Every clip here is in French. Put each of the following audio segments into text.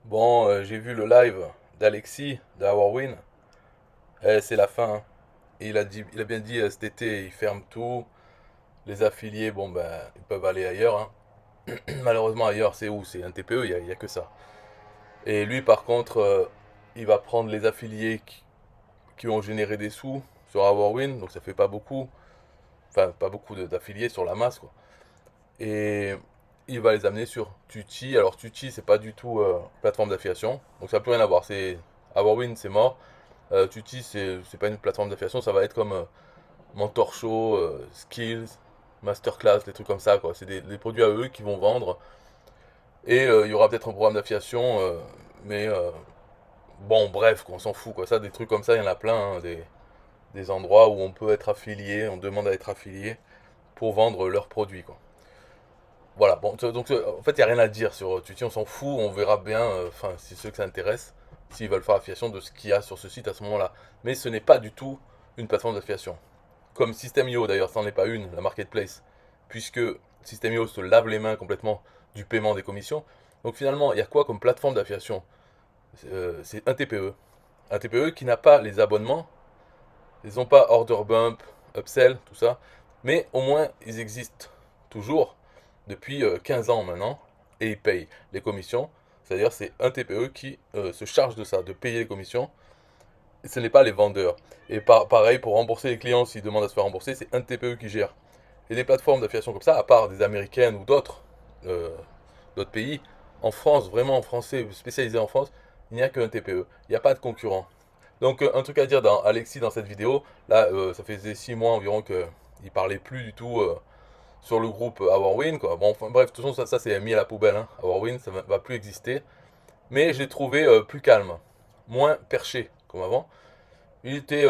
Bon, j'ai vu le live d'Alexis, de Win. C'est la fin, hein. Et il a bien dit cet été, il ferme tout. Les affiliés, bon ben, ils peuvent aller ailleurs, hein. Malheureusement, ailleurs, c'est où? C'est un TPE, il y a que ça. Et lui, par contre, il va prendre les affiliés qui ont généré des sous sur Win, donc ça fait pas beaucoup. Enfin, pas beaucoup d'affiliés sur la masse, quoi. Et il va les amener sur Tutti. Alors, Tutti, c'est pas du tout plateforme d'affiliation, donc ça n'a plus rien à voir. Win, c'est mort. Tutti, c'est pas une plateforme d'affiliation, ça va être comme Mentor Show, Skills, Masterclass, des trucs comme ça, quoi. C'est des produits à eux qui vont vendre. Et il y aura peut-être un programme d'affiliation, mais bon, bref, qu'on s'en fout, quoi. Ça, des trucs comme ça, il y en a plein, hein, des endroits où on peut être affilié, on demande à être affilié pour vendre leurs produits, quoi. Voilà, bon, donc en fait, il n'y a rien à dire sur Tutti, on s'en fout, on verra bien, enfin, si ceux que ça intéresse, s'ils veulent faire affiliation de ce qu'il y a sur ce site à ce moment-là. Mais ce n'est pas du tout une plateforme d'affiliation. Comme System.io d'ailleurs, ça n'en est pas une, la marketplace, puisque System.io se lave les mains complètement du paiement des commissions. Donc finalement, il y a quoi comme plateforme d'affiliation? C'est un TPE. Un TPE qui n'a pas les abonnements, ils n'ont pas Order Bump, Upsell, tout ça, mais au moins ils existent toujours depuis 15 ans maintenant, et ils payent les commissions. C'est-à-dire c'est un TPE qui se charge de ça, de payer les commissions, et ce n'est pas les vendeurs. Et pareil, pour rembourser les clients, s'ils demandent à se faire rembourser, c'est un TPE qui gère. Et des plateformes d'affiliation comme ça, à part des américaines ou euh, d'autres pays, en France, vraiment en français, spécialisé en France, il n'y a qu'un TPE. Il n'y a pas de concurrent. Donc, un truc à dire dans Alexis dans cette vidéo, là, ça faisait 6 mois environ qu'il parlait plus du tout sur le groupe Win, quoi. Bon, enfin, bref, de toute façon, ça c'est mis à la poubelle, hein. Win, ça va plus exister. Mais je l'ai trouvé plus calme, moins perché comme avant. Il était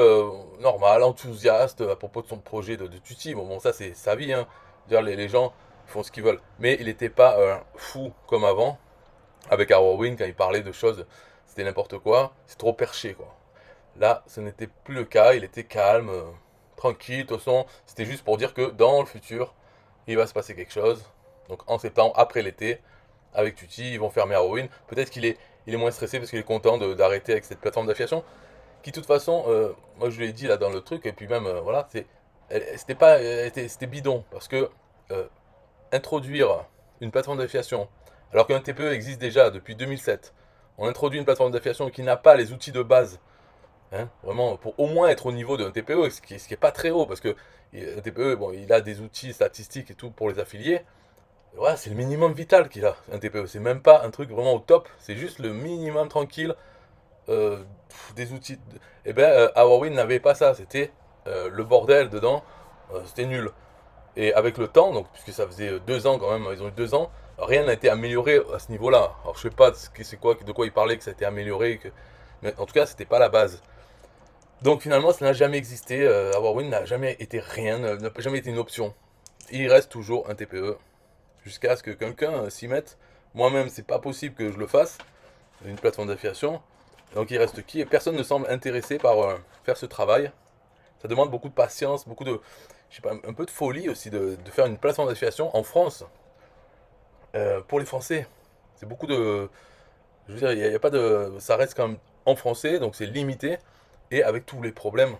normal, enthousiaste à propos de son projet de Tutti. Bon, ça c'est sa vie, hein. Dire, les gens font ce qu'ils veulent. Mais il n'était pas fou comme avant, avec Win, quand il parlait de choses, c'était n'importe quoi. C'est trop perché, quoi. Là, ce n'était plus le cas, il était calme, tranquille. De toute façon, c'était juste pour dire que dans le futur, il va se passer quelque chose. Donc en septembre, après l'été, avec Tutti, ils vont fermer Win. Peut-être il est moins stressé parce qu'il est content d'arrêter avec cette plateforme d'affiliation qui de toute façon, moi je lui ai dit là dans le truc, et puis même, voilà, c'était pas, c'était bidon, parce que euh, introduire une plateforme d'affiliation, alors qu'un TPE existe déjà depuis 2007, on introduit une plateforme d'affiliation qui n'a pas les outils de base, hein, vraiment, pour au moins être au niveau d'un TPE, ce qui est pas très haut, parce que un TPE, bon, il a des outils statistiques et tout pour les affiliés, voilà, c'est le minimum vital qu'il a, un TPE, c'est même pas un truc vraiment au top, c'est juste le minimum tranquille des outils. Et ben, Huawei n'avait pas ça. C'était le bordel dedans. C'était nul. Et avec le temps, donc puisque ça faisait 2 ans quand même, ils ont eu 2 ans, rien n'a été amélioré à ce niveau-là. Alors je sais pas c'est quoi, de quoi ils parlaient que ça a été amélioré, mais en tout cas c'était pas la base. Donc finalement ça n'a jamais existé. Huawei n'a jamais été rien, n'a jamais été une option. Il reste toujours un TPE jusqu'à ce que quelqu'un s'y mette. Moi-même c'est pas possible que je le fasse, une plateforme d'affiliation. Donc il reste qui? Et personne ne semble intéressé par faire ce travail. Ça demande beaucoup de patience, beaucoup de, je sais pas, un peu de folie aussi de faire une plateforme d'affiliation en France pour les Français. C'est beaucoup de, je veux dire, il y a pas de, ça reste quand même en français, donc c'est limité et avec tous les problèmes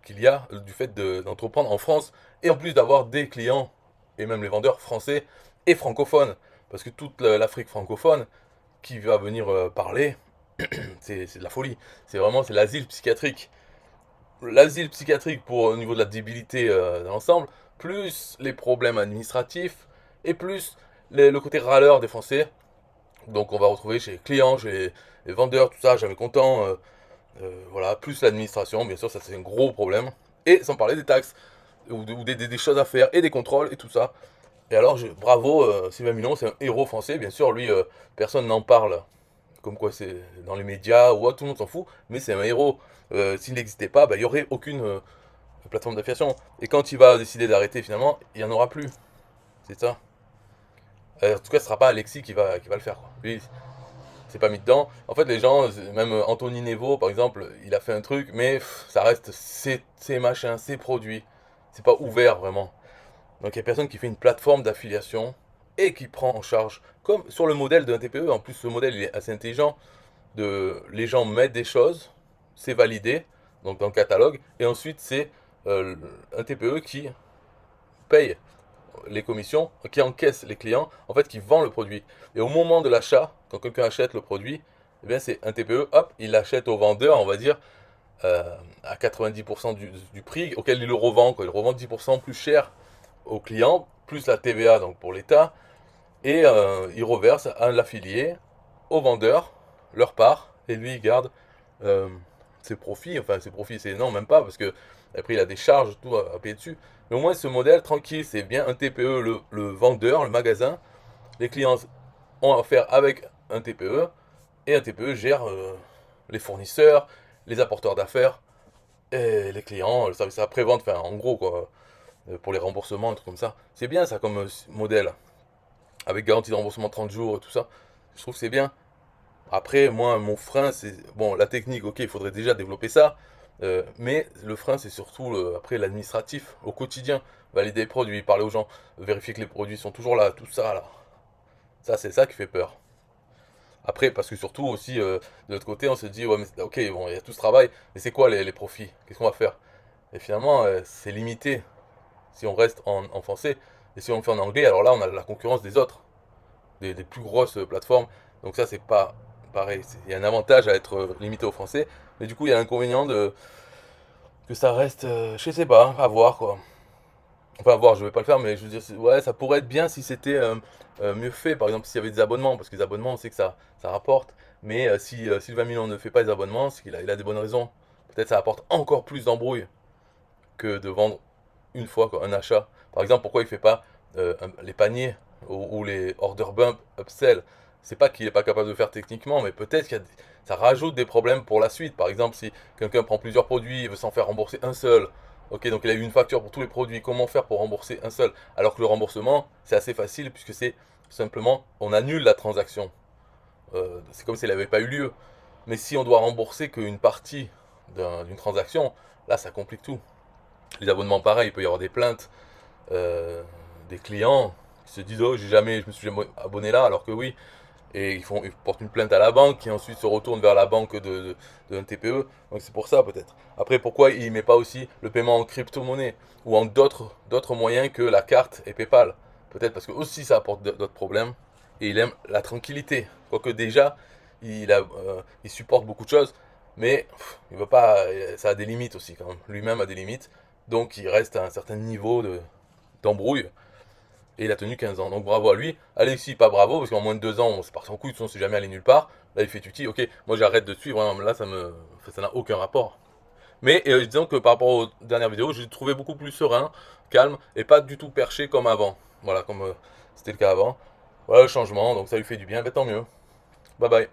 qu'il y a du fait d'entreprendre en France et en plus d'avoir des clients et même les vendeurs français et francophones, parce que toute l'Afrique francophone qui va venir parler, c'est de la folie. C'est l'asile psychiatrique. L'asile psychiatrique pour au niveau de la débilité dans l'ensemble, plus les problèmes administratifs et plus le côté râleur des Français. Donc on va retrouver chez les clients, chez les vendeurs, tout ça, jamais content. Voilà, plus l'administration, bien sûr, ça c'est un gros problème. Et sans parler des taxes, ou des choses à faire, et des contrôles, et tout ça. Et alors, bravo, Sylvain Milon, c'est un héros français, bien sûr, lui, personne n'en parle comme quoi c'est dans les médias ou autre, tout le monde s'en fout, mais c'est un héros. S'il n'existait pas, bah, il n'y aurait aucune plateforme d'affiliation. Et quand il va décider d'arrêter, finalement, il n'y en aura plus. C'est ça. En tout cas, ce sera pas Alexis qui va le faire, quoi. Lui, c'est pas mis dedans. En fait, les gens, même Anthony Nevo, par exemple, il a fait un truc, mais ça reste ses machins, ses produits. C'est pas ouvert, vraiment. Donc il n'y a personne qui fait une plateforme d'affiliation et qui prend en charge, comme sur le modèle d'un TPE, en plus ce modèle il est assez intelligent, les gens mettent des choses, c'est validé, donc dans le catalogue, et ensuite c'est un TPE qui paye les commissions, qui encaisse les clients, en fait qui vend le produit. Et au moment de l'achat, quand quelqu'un achète le produit, eh bien c'est un TPE, hop, il l'achète au vendeur, on va dire, à 90% du prix auquel il le revend, quoi. Il le revend 10% plus cher au client, plus la TVA donc pour l'État, et il reverse à l'affilié, au vendeur, leur part, et lui il garde euh, ses profits, enfin ses profits c'est non même pas, parce que après il a des charges, tout à payer dessus, mais au moins ce modèle tranquille, c'est bien un TPE, le vendeur, le magasin, les clients ont affaire avec un TPE, et un TPE gère les fournisseurs, les apporteurs d'affaires, et les clients, le service après-vente, enfin en gros quoi, pour les remboursements, un truc comme ça. C'est bien ça comme modèle, avec garantie de remboursement 30 jours et tout ça. Je trouve que c'est bien. Après, moi, mon frein, c'est... Bon, la technique, ok, il faudrait déjà développer ça. Mais le frein, c'est surtout après l'administratif, au quotidien. Valider les produits, parler aux gens, vérifier que les produits sont toujours là, tout ça, là. Ça, c'est ça qui fait peur. Après, parce que surtout aussi, de l'autre côté, on se dit, ouais, mais ok, bon, il y a tout ce travail, mais c'est quoi les profits? Qu'est-ce qu'on va faire? Et finalement, c'est limité si on reste en français. Et si on le fait en anglais, alors là, on a la concurrence des autres, des plus grosses plateformes. Donc ça, c'est pas pareil. Il y a un avantage à être limité au français, mais du coup, il y a l'inconvénient que ça reste, je sais pas, à voir quoi. Enfin, à voir, je vais pas le faire, mais je veux dire, ouais, ça pourrait être bien si c'était mieux fait. Par exemple, s'il y avait des abonnements, parce que les abonnements, on sait que ça rapporte. Mais si le 20 millions ne fait pas les abonnements, c'est qu'il a des bonnes raisons. Peut-être ça apporte encore plus d'embrouille que de vendre une fois quoi, un achat. Par exemple, pourquoi il fait pas les paniers ou les order bump upsell? C'est pas qu'il est pas capable de faire techniquement, mais peut-être ça rajoute des problèmes pour la suite. Par exemple, si quelqu'un prend plusieurs produits et veut s'en faire rembourser un seul, ok, donc il a eu une facture pour tous les produits, comment faire pour rembourser un seul? Alors que le remboursement, c'est assez facile puisque c'est simplement, on annule la transaction. C'est comme si elle n'avait pas eu lieu. Mais si on doit rembourser qu'une partie d'une transaction, là ça complique tout. Les abonnements, pareil, il peut y avoir des plaintes des clients qui se disent oh je me suis jamais abonné là alors que oui, et ils portent une plainte à la banque qui ensuite se retourne vers la banque d'un TPE. Donc c'est pour ça peut-être. Après pourquoi il met pas aussi le paiement en crypto-monnaie ou en d'autres moyens que la carte et PayPal? Peut-être parce que aussi ça apporte d'autres problèmes et il aime la tranquillité. Quoique déjà il supporte beaucoup de choses, mais il veut pas, ça a des limites aussi quand même. Lui-même a des limites, donc il reste à un certain niveau d'embrouille. Et il a tenu 15 ans. Donc bravo à lui. Alexis, pas bravo, parce qu'en moins de 2 ans, c'est parti en couille, de toute façon, c'est jamais allé nulle part. Là, il fait tuti. Ok, moi j'arrête de suivre. Hein, là, ça n'a aucun rapport. Mais disons que par rapport aux dernières vidéos, j'ai trouvé beaucoup plus serein, calme, et pas du tout perché comme avant. Voilà, comme c'était le cas avant. Voilà le changement, donc ça lui fait du bien. Ben, tant mieux. Bye bye.